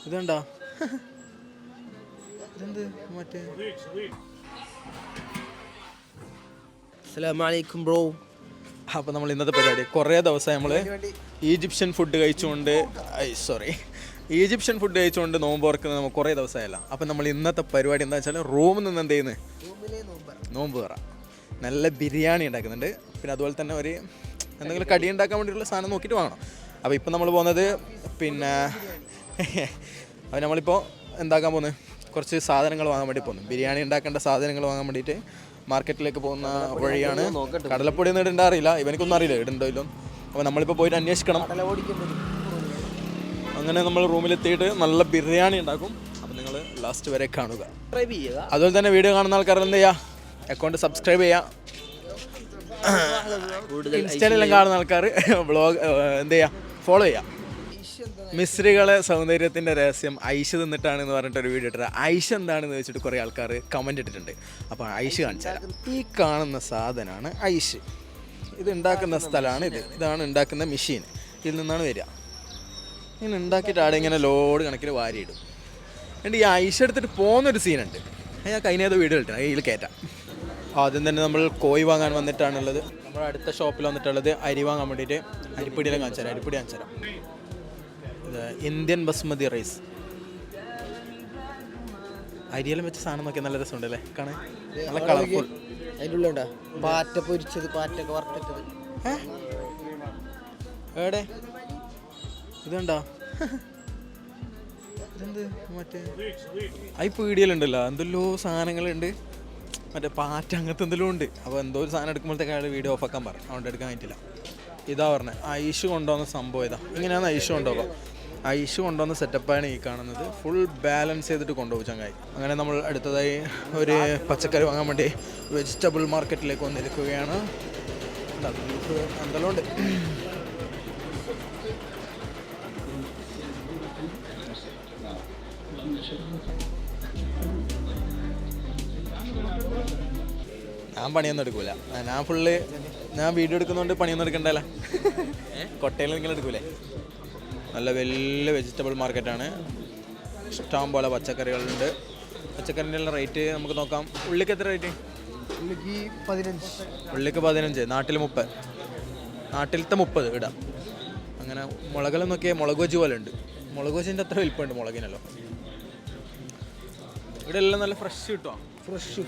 ഇതുണ്ടോ? ഇതെന്ത് മറ്റേ അസ്സലാമലൈക്കും ബ്രോ. അപ്പോൾ നമ്മൾ ഇന്നത്തെ പരിപാടി കുറേ ദിവസമായി നമ്മൾ ഈജിപ്ഷ്യൻ ഫുഡ് കഴിച്ചുകൊണ്ട് ഈജിപ്ഷ്യൻ ഫുഡ് കഴിച്ചുകൊണ്ട് നോമ്പ് തുറക്കുന്നത് നമുക്ക് കുറേ ദിവസമായല്ല. അപ്പം നമ്മൾ ഇന്നത്തെ പരിപാടി എന്താ വെച്ചാൽ റൂമിൽ നിന്ന് എന്ത് ചെയ്യുന്നത്, നോമ്പ് തുറ. നല്ല ബിരിയാണി ഉണ്ടാക്കുന്നുണ്ട്. പിന്നെ അതുപോലെ തന്നെ ഒരു എന്തെങ്കിലും കടി ഉണ്ടാക്കാൻ വേണ്ടിയിട്ടുള്ള സാധനം നോക്കിയിട്ട് വാങ്ങണം. അപ്പോൾ ഇപ്പം നമ്മൾ പോകുന്നത് പിന്നെ അപ്പോൾ നമ്മളിപ്പോൾ എന്താക്കാൻ പോകുന്നത്, കുറച്ച് സാധനങ്ങൾ വാങ്ങാൻ വേണ്ടി പോകുന്നു. ബിരിയാണി ഉണ്ടാക്കേണ്ട സാധനങ്ങൾ വാങ്ങാൻ വേണ്ടിയിട്ട് മാർക്കറ്റിലേക്ക് പോകുന്ന വഴിയാണ്. കടലപ്പൊടി ഒന്നും ഇടേണ്ട അറിയില്ല, ഇവനക്കൊന്നും അറിയില്ല ഇടണ്ടോ ഇല്ലോ. അപ്പോൾ നമ്മളിപ്പോൾ പോയിട്ട് അന്വേഷിക്കണം. അങ്ങനെ നമ്മൾ റൂമിലെത്തിയിട്ട് നല്ല ബിരിയാണി ഉണ്ടാക്കും. അപ്പോൾ നിങ്ങൾ ലാസ്റ്റ് വരെ കാണുക. അതുപോലെ തന്നെ വീഡിയോ കാണുന്ന ആൾക്കാർ എന്ത് ചെയ്യുക, അക്കൗണ്ട് സബ്സ്ക്രൈബ് ചെയ്യുക. ഇൻസ്റ്റയിലെല്ലാം കാണുന്ന ആൾക്കാർ വ്ളോഗ് എന്ത് ചെയ്യുക, ഫോളോ ചെയ്യുക. മിസ്രികളെ സൗന്ദര്യത്തിൻ്റെ രഹസ്യം ഐഷ് തിന്നിട്ടാണെന്ന് പറഞ്ഞിട്ടൊരു വീഡിയോ ഇട്ടത്. ഐഷ് എന്താണെന്ന് വെച്ചിട്ട് കുറേ ആൾക്കാർ കമൻറ്റ് ഇട്ടിട്ടുണ്ട്. അപ്പോൾ ഐഷ് കാണിച്ചാൽ ഈ കാണുന്ന സാധനമാണ് ഐഷ്. ഇത് ഉണ്ടാക്കുന്ന സ്ഥലമാണ് ഇതാണ് ഉണ്ടാക്കുന്ന മെഷീൻ. ഇതിൽ നിന്നാണ് വരിക. ഇങ്ങനെ ഉണ്ടാക്കിയിട്ട് ആടെ ഇങ്ങനെ ലോഡ് കണക്കിൽ വാരിയിടും. എന്നിട്ട് ഈ ഐഷ് എടുത്തിട്ട് പോകുന്നൊരു സീനുണ്ട്. ഞാൻ കഴിഞ്ഞ വീഡിയോ ഇട്ടാണ്, ഇതിൽ കയറ്റാം. ആദ്യം തന്നെ നമ്മൾ കോഴി വാങ്ങാൻ വന്നിട്ടാണുള്ളത്. നമ്മുടെ അടുത്ത ഷോപ്പിൽ വന്നിട്ടുള്ളത് അരി വാങ്ങാൻ വേണ്ടിയിട്ട്. അരിപ്പൊടിയെല്ലാം കാണിച്ചു തരാം, അരിപ്പൊടി കാണിച്ചു തരാം. ഇത് ഇന്ത്യൻ ബസ്മതി റൈസ്. അരിയെല്ലാം വെച്ച സാധനം നോക്കിയാൽ നല്ല രസമുണ്ടല്ലേ കാണാൻ, നല്ല കളർഫുൾ. അതിൻ്റെ ഉള്ളിലുണ്ടോ പാറ്റ പൊരിച്ചത്, പാറ്റൊക്കെ വറുത്തിട്ടത്. എവിടെ ഇതുണ്ടോ? ഇതെന്ത് മറ്റേ ഈ പീടികയിലുണ്ടല്ലോ എന്തെല്ലോ സാധനങ്ങളുണ്ട്, മറ്റേ പാറ്റ അങ്ങനത്തെ എന്തെങ്കിലും ഉണ്ട്. അപ്പോൾ എന്തോ ഒരു സാധനം എടുക്കുമ്പോഴത്തേക്ക് അയാൾ വീഡിയോ ഓഫാക്കാൻ പറഞ്ഞു, അതുകൊണ്ട് എടുക്കാൻ പറ്റില്ല. ഇതാ പറഞ്ഞത് ഐഷ് കൊണ്ടുവന്ന സംഭവം ഇതാ. ഇങ്ങനെയാണ് ഐഷ് കൊണ്ടുപോകാം. ഐഷ് കൊണ്ടുവന്ന സെറ്റപ്പാണ് ഈ കാണുന്നത്. ഫുൾ ബാലൻസ് ചെയ്തിട്ട് കൊണ്ടുപോകും ചങ്ങായി. അങ്ങനെ നമ്മൾ അടുത്തതായി ഒരു പച്ചക്കറി വാങ്ങാൻ വേണ്ടി വെജിറ്റബിൾ മാർക്കറ്റിലേക്ക് വന്നിരിക്കുകയാണ്. എന്തെല്ലാം ഉണ്ട്. ഞാൻ പണിയൊന്നും എടുക്കൂല. ഞാൻ വീഡിയോ എടുക്കുന്നതുകൊണ്ട് പണിയൊന്നും എടുക്കണ്ടല്ലോ. കൊട്ടയിൽ നിങ്ങൾ എടുക്കൂലേ. നല്ല വലിയ വെജിറ്റബിൾ മാർക്കറ്റാണ്. ഇഷ്ടം പോലെ പച്ചക്കറികളുണ്ട്. പച്ചക്കറിൻ്റെ എല്ലാം റേറ്റ് നമുക്ക് നോക്കാം. ഉള്ളിക്ക് എത്ര റേറ്റ്? ഉള്ളിക്ക് 15, നാട്ടിൽ 30. നാട്ടിലത്തെ 30 ഇടാം. അങ്ങനെ മുളകെല്ലാം നോക്കിയാൽ മുളക് വെച്ച് പോലെ ഉണ്ട്. മുളക് വെച്ചിൻ്റെ അത്ര വലിപ്പമുണ്ട് മുളകിനല്ലോ. ഇവിടെ എല്ലാം നല്ല ഫ്രഷ് കിട്ടുമോ?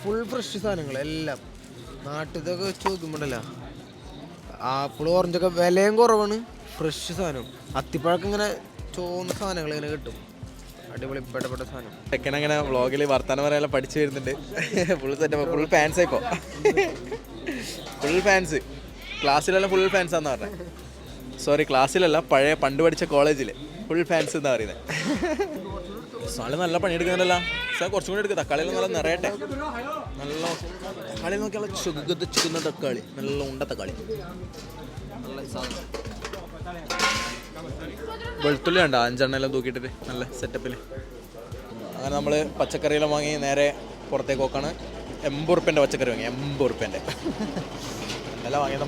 ഫുൾ ഫ്രഷ് സാധനങ്ങൾ എല്ലാം. നാട്ടിലൊക്കെ വെച്ച് നോക്കുമ്പോണ്ടല്ലോ ആപ്പിൾ ഓറഞ്ചൊക്കെ വിലയും കുറവാണ്, ഫ്രഷ് സാധനം. അത്തിപ്പഴക്കം ഇങ്ങനെ ചോന്ന സാധനങ്ങൾ ഇങ്ങനെ കിട്ടും. അടിപൊളി പെട്ടപ്പെട്ട സാധനം. ചെക്കനങ്ങനെ വ്ളോഗിൽ വർത്താനം പറയാനെല്ലാം പഠിച്ചു വരുന്നുണ്ട്. ഫുൾ സെറ്റപ്പ്, ഫുൾ ഫാൻസ് ഇപ്പോൾ. Full fans. ക്ലാസ്സിലെല്ലാം ഫുൾ ഫാൻസ് ആണെന്ന് പറഞ്ഞത്. സോറി, ക്ലാസ്സിലല്ല, പഴയ പണ്ട് പഠിച്ച കോളേജിൽ ഫുൾ ഫാൻസ് എന്നാ പറയുന്നത്. സാല് നല്ല പണിയെടുക്കുന്നുണ്ടല്ലോ. സാർ കുറച്ചും കൂടി എടുക്കുക. തക്കാളിയെല്ലാം നല്ല നിറയട്ടെ. നല്ല തക്കാളി നോക്കിയാൽ ചുക്കുന്ന തക്കാളി, നല്ല ഉണ്ട തക്കാളി. നല്ല സാധനം. വെളുത്തുള്ളി ഉണ്ടോ? 5 എണ്ണെല്ലാം തൂക്കിയിട്ടിട്ട് നല്ല സെറ്റപ്പിൽ. അങ്ങനെ നമ്മൾ പച്ചക്കറിയെല്ലാം വാങ്ങി നേരെ പുറത്തേക്ക് നോക്കാണ്. 80 ഉറുപ്പ്യൻ്റെ പച്ചക്കറി വാങ്ങി. 80 ഉറുപ്പ്യൻ്റെ എല്ലാം വാങ്ങിയത്.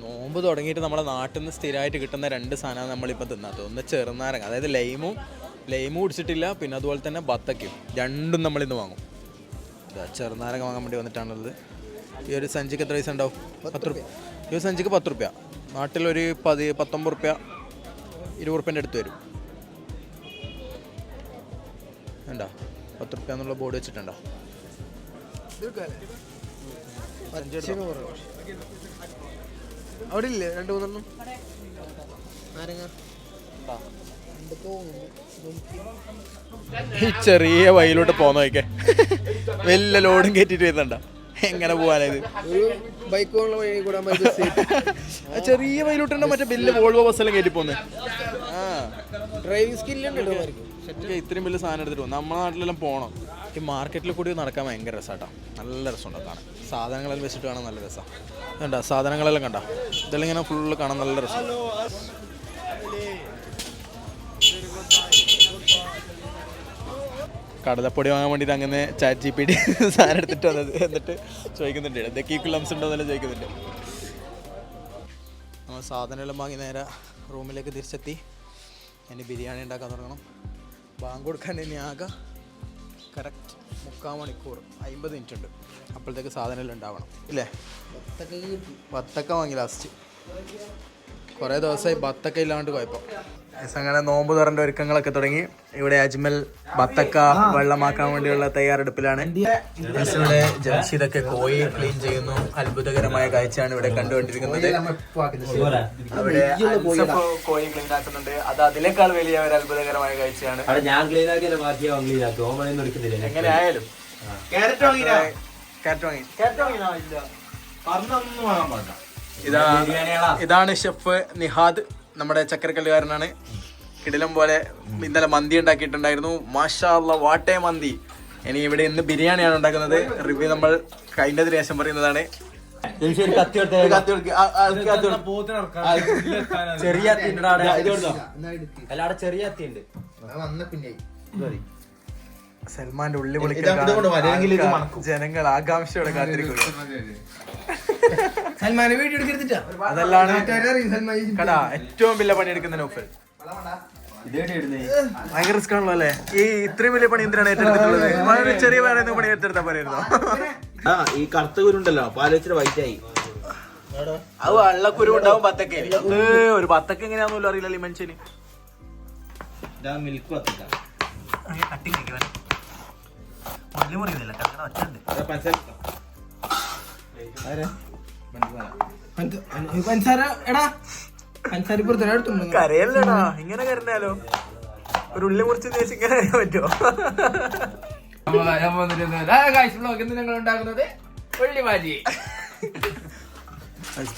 നോമ്പ് തുടങ്ങിയിട്ട് നമ്മുടെ നാട്ടിൽ നിന്ന് സ്ഥിരമായിട്ട് കിട്ടുന്ന 2 സാധനമാണ് നമ്മളിപ്പോൾ തിന്നാത്തത്. ഒന്ന് ചെറുനാരങ്ങ, അതായത് ലൈമു കുടിച്ചിട്ടില്ല. പിന്നെ അതുപോലെ തന്നെ ബത്തക്കയും, രണ്ടും നമ്മളിന്ന് വാങ്ങും. ചെറുനാരങ്ങ വാങ്ങാൻ വേണ്ടി വന്നിട്ടാണുള്ളത്. ഈ ഒരു സഞ്ചിക്ക് എത്ര പൈസ ഉണ്ടാവും? 10 രൂപ. ഈ ഒരു സഞ്ചിക്ക് 10 രൂപ. നാട്ടിലൊരു 19 രൂപ 20 ഉറുപ്പ്യൻ്റെ അടുത്ത് വരും. ഉണ്ടോ 10 രൂപ എന്നുള്ള ബോർഡ് വെച്ചിട്ടുണ്ടോ? അവിടെ ഇല്ലേ 2-3 നാരങ്ങ? ഈ ചെറിയ വഴിയിലോട്ട് പോന്ന നോക്കേ, വലിയ ലോഡും കയറ്റിട്ട് വരുന്നുണ്ടോ? എങ്ങനെ പോകാനായത്? ബൈക്ക് വഴി കൂടാ. ചെറിയ വഴിയിലോട്ടുണ്ടോ മറ്റേ വലിയ വോൾവോ ബസ്സെല്ലാം കയറ്റി പോകുന്നത്? ഡ്രൈവിംഗ് സ്കില്ലുണ്ടോ? ഇത്രയും വലിയ സാധനം എടുത്തിട്ട് പോകും. നമ്മുടെ നാട്ടിലെല്ലാം പോകണം. ഈ മാർക്കറ്റിൽ കൂടി നടക്കാൻ ഭയങ്കര രസമാട്ടോ. നല്ല രസമുണ്ടോ കാണാൻ. സാധനങ്ങളെല്ലാം വെച്ചിട്ട് കാണാൻ നല്ല രസമാണ്. കണ്ടോ സാധനങ്ങളെല്ലാം കണ്ടോ? ഇതെല്ലാം ഇങ്ങനെ ഫുള്ള് കാണാൻ നല്ല രസം. കടലപ്പൊടി വാങ്ങാൻ വേണ്ടിയിട്ട് അങ്ങനെ ചാറ്റ് GPT സാധനം എടുത്തിട്ട് വന്നത്. എന്നിട്ട് ചോദിക്കുന്നുണ്ട് എന്തൊക്കെ ഈക്വലംസ് ഉണ്ടോ എന്നെല്ലാം ചോദിക്കുന്നുണ്ട്. നമ്മൾ സാധനമെല്ലാം വാങ്ങി നേരെ റൂമിലേക്ക് തിരിച്ചെത്തി. ഇനി ബിരിയാണി ഉണ്ടാക്കാൻ തുടങ്ങണം. ബാങ്ക് കൊടുക്കാൻ ഇനി ആകെ കറക്റ്റ് 3/4 മണിക്കൂർ 50 മിനിറ്റ് ഉണ്ട്. അപ്പോഴത്തേക്ക് സാധനം എല്ലാം ഉണ്ടാവണം ഇല്ലേ? ബത്തക്ക വാങ്ങി ലാസ്റ്റ്. കുറേ ദിവസമായി ബത്തക്ക ഇല്ലാണ്ട് കുഴപ്പം. അങ്ങനെ നോമ്പ് തുറൻ്റെ ഒരുക്കങ്ങളൊക്കെ തുടങ്ങി. ഇവിടെ അജ്മൽ ബത്തക്ക വെള്ളമാക്കാൻ വേണ്ടിയുള്ള തയ്യാറെടുപ്പിലാണ്. ഇവിടെ ജംഷീദൊക്കെ കോഴി ക്ലീൻ ചെയ്യുന്നു. അത്ഭുതകരമായ കാഴ്ചയാണ് ഇവിടെ കണ്ടുകൊണ്ടിരിക്കുന്നത്. അവിടെ കോഴി ക്ലീൻ ആക്കുന്നുണ്ട്. അത് അതിനേക്കാൾ വലിയ ഒരു അത്ഭുതകരമായ കാഴ്ചയാണ്. എങ്ങനെയായാലും ഇതാണ് ഷെഫ് നിഹാദ്, നമ്മുടെ ചക്കരക്കല്ലുകാരനാണ്. കിടിലം പോലെ ഇന്നലെ മന്തി ഉണ്ടാക്കിയിട്ടുണ്ടായിരുന്നു. മാഷാ അല്ലാ, വാട്ടേ മന്തി. ഇനി ഇവിടെ ഇന്ന് ബിരിയാണിയാണ് ഉണ്ടാക്കുന്നത്. റിവ്യൂ നമ്മൾ കഴിഞ്ഞതിന് ശേഷം പറയുന്നതാണ്. സൽമാന്റെ ഉള്ളി പൊളിക്കാൻ ജനങ്ങൾ ആകാംക്ഷയോടെ കാത്തിരിക്കുന്നു. അതല്ലാണ് കടാ ഏറ്റവും വലിയ പണിയെടുക്കുന്ന നൗഫൽ. ഭയങ്കര റിസ്ക് ആണല്ലോ അല്ലേ? ഈ ഇത്രയും വലിയ പണി എന്തിനാണ് ഏറ്റെടുത്തിട്ടുള്ളത്? വളരെ ചെറിയ വേറെ പണി ഏറ്റെടുത്താ പറയുന്നോ? ഈ കറുത്ത കുരുണ്ടല്ലോ പാലിച്ചിട്ട് വൈറ്റായി. അത് വെള്ളക്കുരു ഉണ്ടാവും. ബത്തക്ക ഒരു ബത്തക്ക എങ്ങനെയാണെന്നല്ലോ അറിയില്ലല്ലോ ഈ മനുഷ്യന്. മിൽക്ക് ബത്തക്ക കരയല്ലടാ, ഇങ്ങനെ കരഞ്ഞാലോ? ഒരു ഉള്ളി മുറിച്ച് തേച്ച് ഇങ്ങനെ അറിയാൻ പറ്റുമോ?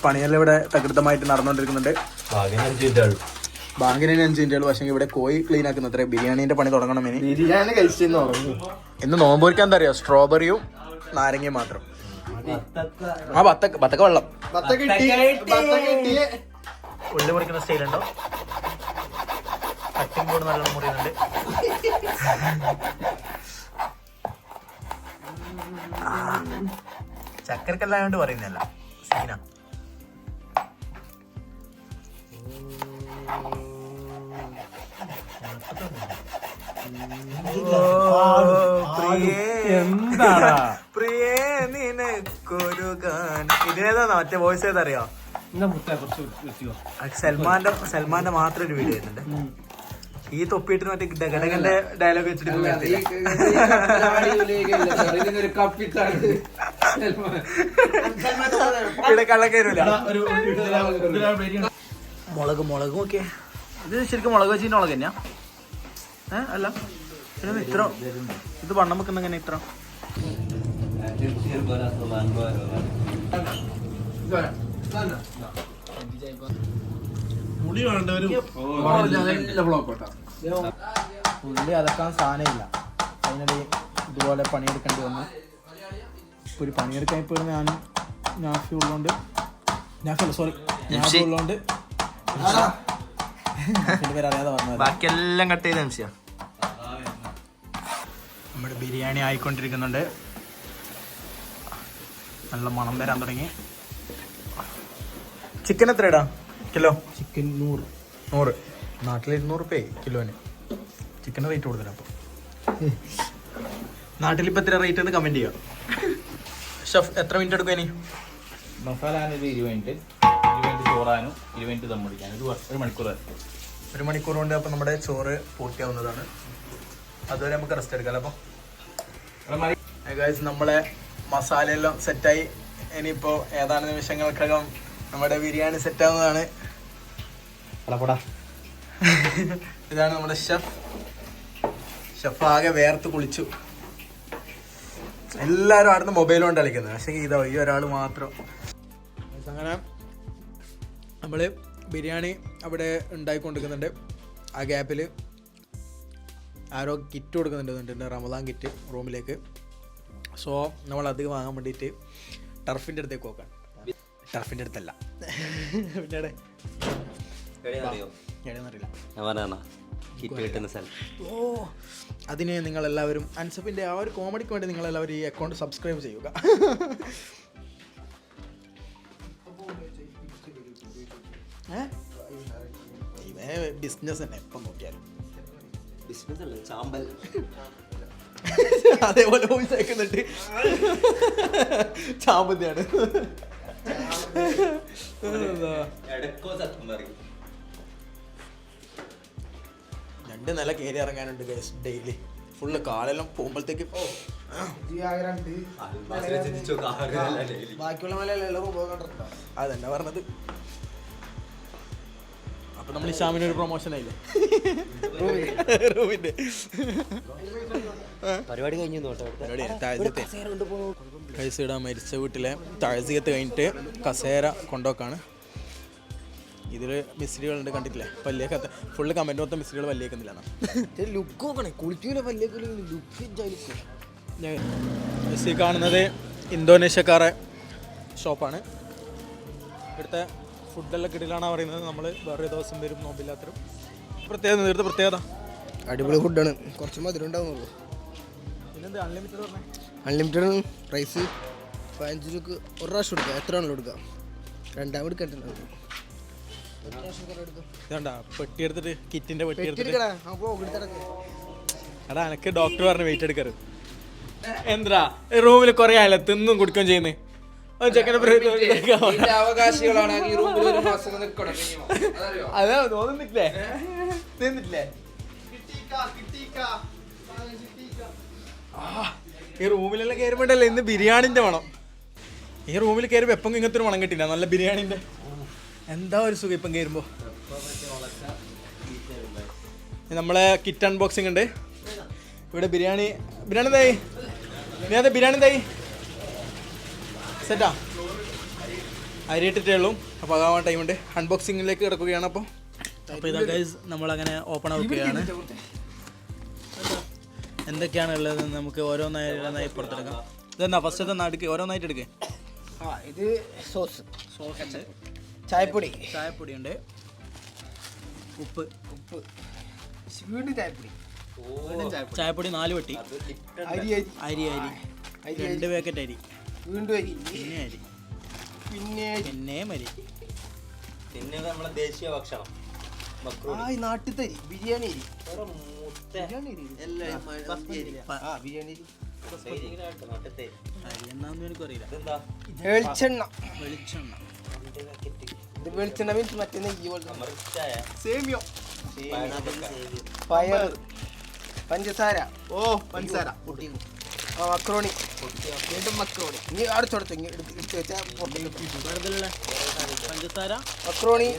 പണിയെല്ലാം ഇവിടെ തകൃതമായിട്ട് നടന്നുകൊണ്ടിരിക്കുന്നുണ്ട്. ബാങ്കിന് 5 മിനിറ്റുകൾ. പക്ഷെ ഇവിടെ കോഴി ക്ലീൻ ആക്കുന്ന അത്ര ബിരിയാണീന്റെ പണി തുടങ്ങണം. ഇനി ബിരിയാണി കഴിച്ചെന്ന് പറഞ്ഞു. ഇന്ന് നോമ്പ് പൊരിക്കാൻ എന്താ അറിയോ? സ്ട്രോബെറിയും നാരങ്ങയും മാത്രം. ആ ബത്തക്ക വെള്ളം. ഉള്ളി മുറിക്കുന്ന സ്റ്റൈലുണ്ടോ? കട്ടിംഗ് ബോർഡ് നല്ലോണം മുറിയുന്നുണ്ട്. ചക്കരക്കല്ലായോണ്ട് പറയുന്നല്ല സീന. പ്രിയേ നിനക്കൊരു ഗാനം. ഇതിനേതാ മറ്റേ വോയിസ് ഏതറിയോ? സൽമാന്റെ മാത്രം ഒരു വീഡിയോ ആയിരുന്നുണ്ട്. ഈ തൊപ്പിയിട്ട് മറ്റേ ഗഡഗന്റെ ഡയലോഗ് വെച്ചിട്ട് ഇവിടെ കള്ളക്കയറില്ല. മുളക് നോക്കിയേ. ഇത് ശരിക്കും മുളക് വെച്ചിട്ട് മുളക് തന്നെയാ? അല്ല ഇത്ര ഇത് വണ്ണം വെക്കുന്ന എങ്ങനെ ഇത്ര? ഉള്ളി അതൊക്കെ സാധനമില്ല. അതിനിടെ ഇതുപോലെ പണിയെടുക്കേണ്ടി വന്നു. ഇപ്പോൾ ഒരു പണിയെടുക്കാൻ ഇപ്പോൾ നാഫി ഉള്ളതുകൊണ്ട് പേരറിയാതെ പറഞ്ഞത് ബാക്കിയെല്ലാം കട്ട് ചെയ്ത നിമിഷം. നമ്മുടെ ബിരിയാണി ആയിക്കൊണ്ടിരിക്കുന്നുണ്ട്. നല്ല മണം വരാൻ തുടങ്ങി. ചിക്കൻ എത്ര ഇടാം കിലോ? ചിക്കൻ 100. നാട്ടിൽ 200 രൂപ കിലോന്. ചിക്കൻ റേറ്റ് കൂടുതലാണ്. അപ്പോൾ നാട്ടിലിപ്പോൾ എത്ര റേറ്റ് എന്ന് കമൻറ്റ് ചെയ്യാം. ഷെഫ് എത്ര മിനിറ്റ് എടുക്കും ഇനി? മസാല 20 മിനിറ്റ്, 20 മിനിറ്റ് ചോറാനും 20 മിനിറ്റ് ദം പിടിക്കാനും. ഇത് 1 മണിക്കൂർ. 1 മണിക്കൂർ കൊണ്ട് അപ്പോൾ നമ്മുടെ ചോറ് പൂർത്തിയാവുന്നതാണ്. അതുവരെ നമുക്ക് റെസ്റ്റ് എടുക്കാം. അപ്പോൾ ഗൈസ് നമ്മളെ മസാലയെല്ലാം സെറ്റായി. ഇനിയിപ്പോൾ ഏതാനും നിമിഷങ്ങൾക്കകം നമ്മുടെ ബിരിയാണി സെറ്റാവുന്നതാണ്. ഇതാണ് നമ്മുടെ ഷെഫ് ആകെ വേർത്ത് കുളിച്ചു. എല്ലാവരും അവിടുന്ന് മൊബൈൽ കൊണ്ട് കളിക്കുന്നത്. പക്ഷേ ഇതാ ഈ ഒരാൾ മാത്രം. അങ്ങനെ നമ്മൾ ബിരിയാണി അവിടെ ഉണ്ടായിക്കൊണ്ടിരിക്കുന്നുണ്ട്. ആ ഗ്യാപ്പിൽ ആരോ കിറ്റ് കൊടുക്കുന്നുണ്ട്, റമദാൻ കിറ്റ് റൂമിലേക്ക്. സോ നമ്മൾ അത് വാങ്ങാൻ വേണ്ടിയിട്ട് ടർഫിൻ്റെ അടുത്തേക്ക് നോക്കാം. ടർഫിൻ്റെ അടുത്തല്ല, പിന്നെ ഓ അതിന് നിങ്ങളെല്ലാവരും അൻസഫിൻ്റെ ആ ഒരു കോമഡിക്ക് വേണ്ടി നിങ്ങളെല്ലാവരും ഈ അക്കൗണ്ട് സബ്സ്ക്രൈബ് ചെയ്യുക. ഇവേ ബിസിനസ് തന്നെ എപ്പം നോക്കിയാലും. അതേപോലെ വോയിസ് അയക്കുന്നുണ്ട്. ചാമ്പന്തിയാണ്. രണ്ട് നില കയറി ഇറങ്ങാനുണ്ട് ഡെയിലി. ഫുള്ള് കാലെല്ലാം പോകുമ്പോഴത്തേക്ക് ബാക്കിയുള്ള മലയെല്ലാം അതന്നെ പറഞ്ഞത്. അപ്പൊ നമ്മൾ ഷാമിനൊരു പ്രൊമോഷൻ ആയില്ലേ റൂമിന്റെ പരിപാടി കഴിഞ്ഞു. കൈസിടാൻ മരിച്ച വീട്ടിലെ താഴ്ചയത്ത് കഴിഞ്ഞിട്ട് കസേര കൊണ്ടുപോക്കാണ്. ഇതിൽ മിസ്ത്രികളുണ്ട്, കണ്ടിട്ടില്ലേ? പല്ലിയൊക്കെ ഫുള്ള് കമൻറ്റ് മൊത്തം മിസ്ത്രികൾ പല്ലിയേക്കുന്നില്ല. ലുക്ക് നോക്കണേ, കുളിക്കൂല പല്ലേക്ക് ലുക്ക്. മിസ്സി കാണുന്നത് ഇന്തോനേഷ്യക്കാരെ ഷോപ്പാണ്. ഇവിടുത്തെ ഫുഡെല്ലാം കിടിലാണ് പറയുന്നത്. നമ്മൾ വേറെ ദിവസം വരും നോമ്പില്ലാത്തരും. പ്രത്യേകത അടിപൊളി ഫുഡാണ്. കുറച്ച് മധുരം ഉണ്ടാവുന്നുള്ളൂ. പിന്നെന്ത് അൺലിമിറ്റഡ് പറഞ്ഞേ? അൺലിമിറ്റഡ് പ്രൈസ് 15 രൂപക്ക് ഒരു പ്രാവശ്യം എടുക്കാം. എത്ര ആണല്ലോ എടുക്കാം? രണ്ടാമത് എടുക്കട്ടുണ്ടാവും. ഇതാണ്ടാ പെട്ടി എടുത്തിട്ട്, കിറ്റിന്റെ പെട്ടി എടുത്തിട്ട്. എടാ എനിക്ക് ഡോക്ടർ പറഞ്ഞ് വെയിറ്റ് എടുക്കരുത്. എന്താ റൂമിൽ കുറെ ആയല്ലേ തിന്നും കുടിക്കുകയും ചെയ്യുന്നേ. അവകാശികളാണ് അതാ തോന്നുന്നില്ലേ? തിന്നിട്ടില്ലേ? ഈ റൂമിലെല്ലാം കയറുമ്പോണ്ടല്ലേ ഇന്ന് ബിരിയാണിന്റെ മണം. ഈ റൂമിൽ കയറുമ്പോൾ എപ്പം ഇങ്ങനത്തെ ഒരു മണം കിട്ടില്ല, നല്ല ബിരിയാണിന്റെ. എന്താ ഒരു സുഖം ഇപ്പം കയറുമ്പോ. നമ്മളെ കിറ്റ് അൺബോക്സിംഗ് ഉണ്ട് ഇവിടെ. ബിരിയാണി എന്തായി? ബിരിയാണി എന്തായി? സെറ്റാ? അരി ഇട്ടിട്ടേ ഉള്ളൂ. അപ്പോൾ ആകാൻ ടൈമുണ്ട്. അൺബോക്സിങ്ങിലേക്ക് കിടക്കുകയാണ്. അപ്പോൾ ഇതാ ഗൈസ്, നമ്മളങ്ങനെ ഓപ്പൺ ആവുകയാണ്. എന്തൊക്കെയാണ് ഉള്ളതെന്ന് നമുക്ക് ഓരോന്നായി പുറത്തെടുക്കാം. ഇതെന്താ ഫസ്റ്റ് അടുക്ക് ഓരോന്നായിട്ട് എടുക്കേ. ഇത് സോസ് ഉണ്ട്, ചായപ്പൊടി ഉണ്ട്, ഉപ്പ് വീണ്ടും ചായപ്പൊടി 4 പെട്ടി, അരി 2 പാക്കറ്റ് അരി, വീണ്ടും അരി, പിന്നെ അരി, പിന്നെ നമ്മളെ ദേശീയ ഭക്ഷണം നാട്ടിൽ ബിരിയാണി അരി. എന്നാന്നും എനിക്കറിയില്ല. വെളിച്ചെണ്ണ വെളിച്ചെണ്ണ മീൻസ് മറ്റേ നെയ്യ് പോലെ. പയർ, പഞ്ചസാര, പഞ്ചസാര, മക്രോണി, വീണ്ടും മക്രോണി. ഇനി അടുത്തോടത്ത് എടുത്ത് വെച്ചാൽ പഞ്ചസാര, മക്രോണി,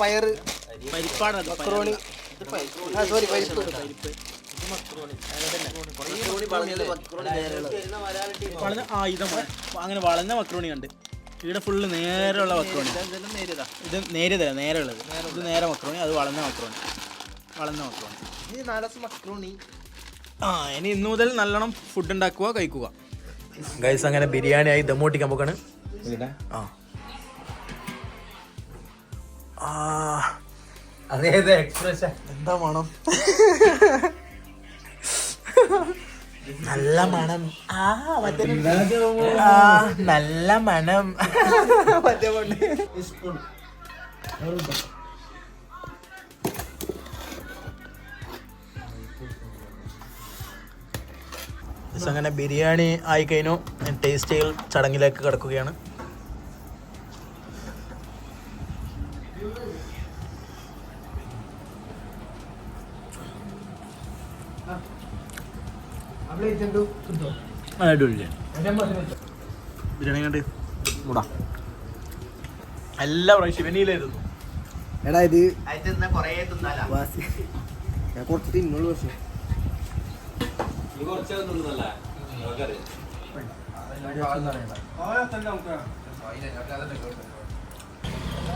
പയർ, മക്രോണി, സോറി പരിപ്പ്. അങ്ങനെ വളഞ്ഞ മക്രോണി ഉണ്ട്. ഇവിടെ ഫുള്ള് നേരെയുള്ള മക്രോണി. ഇത് നേരിയതല്ല, നേരെയുള്ളത്. ഇത് നേരെ മക്രോണി, അത് വളഞ്ഞ മക്രോണി. ഇനി ഇന്നു മുതൽ നല്ലോണം ഫുഡ് ഉണ്ടാക്കുക, കഴിക്കുക. ഗൈസ് അങ്ങനെ ബിരിയാണി ആയി ദമ്മൂട്ടിക്കാൻ പോക്കാണ്. എന്താ മണം? നല്ല മണം. നല്ല മണം. അങ്ങനെ ബിരിയാണി ആയി കഴിഞ്ഞു. ടേസ്റ്റ് ചെയ്യൽ ചടങ്ങിലേക്ക് കടക്കുകയാണ്. ബിരിയാണി കണ്ട് കൂടാ എല്ലാ പ്രാവശ്യം വെനിയിലായിരുന്നു. എടാ ഇത് ഞാൻ കുറച്ച് തിന്നുള്ളൂ. പക്ഷേ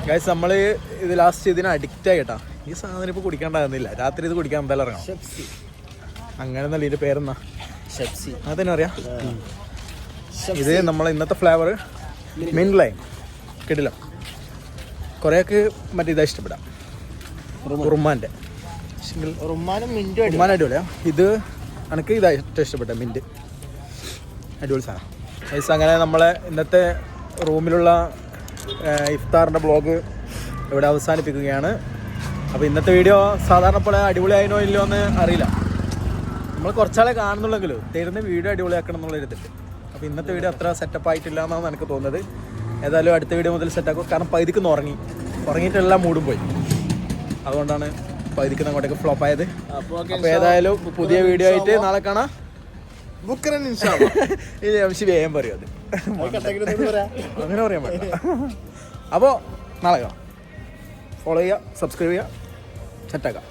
ഗൈസ് നമ്മൾ ഇത് ലാസ്റ്റ് ഇതിന് അഡിക്റ്റ് ആയി കേട്ടാ. ഈ സാധനം ഇപ്പോൾ കുടിക്കാണ്ടാകുന്നില്ല. രാത്രി ഇത് കുടിക്കാൻ എന്തായാലും ഇറങ്ങണം. അങ്ങനെ നല്ല ഇതിൻ്റെ പേരെന്നാ? ഷെപ്സി. അതന്നെ അറിയാം. ഇത് നമ്മളെ ഇന്നത്തെ ഫ്ലേവർ മിന്റ് ലൈം കിടില. കുറേയൊക്കെ മറ്റേ ഇതാ ഇഷ്ടപ്പെടാം, ഉറുമാൻ്റെ. ഉറുമാൻ അടിപൊളിയാ. ഇത് എനിക്ക് ഇതാ ഏറ്റവും ഇഷ്ടപ്പെട്ട മിന്റ്, അടിപൊളി സാധനം. ഗൈസ് അങ്ങനെ നമ്മളെ ഇന്നത്തെ റൂമിലുള്ള ഇഫ്താറിൻ്റെ ബ്ലോഗ് ഇവിടെ അവസാനിപ്പിക്കുകയാണ്. അപ്പോൾ ഇന്നത്തെ വീഡിയോ സാധാരണ പോലെ അടിപൊളിയായിനോ ഇല്ലയോ എന്ന് അറിയില്ല. നമ്മൾ കുറച്ചാളെ കാണുന്നുള്ളെങ്കിലും തരുന്ന വീഡിയോ അടിപൊളിയാക്കണം എന്നുള്ളൊരിതുണ്ട്. അപ്പോൾ ഇന്നത്തെ വീഡിയോ അത്ര സെറ്റപ്പ് ആയിട്ടില്ല എന്നാണ് എനിക്ക് തോന്നുന്നത്. ഏതായാലും അടുത്ത വീഡിയോ മുതൽ സെറ്റാക്കും. കാരണം പകുതിക്ക് ഉറങ്ങിയിട്ടെല്ലാം മൂടും പോയി. അതുകൊണ്ടാണ് പകുതിക്ക് അങ്ങോട്ടേക്ക് ഫ്ലോപ്പ് ആയത്. അപ്പോൾ ഏതായാലും പുതിയ വീഡിയോ ആയിട്ട് നാളെ കാണാം. ഇത് എംസി വേഗം പറയും അത്. അങ്ങനെ പറയാൻ പറ്റില്ല. അപ്പോൾ നാളെ കാണാം. ഫോളോ ചെയ്യുക, സബ്സ്ക്രൈബ് ചെയ്യുക, സെറ്റാക്കാം.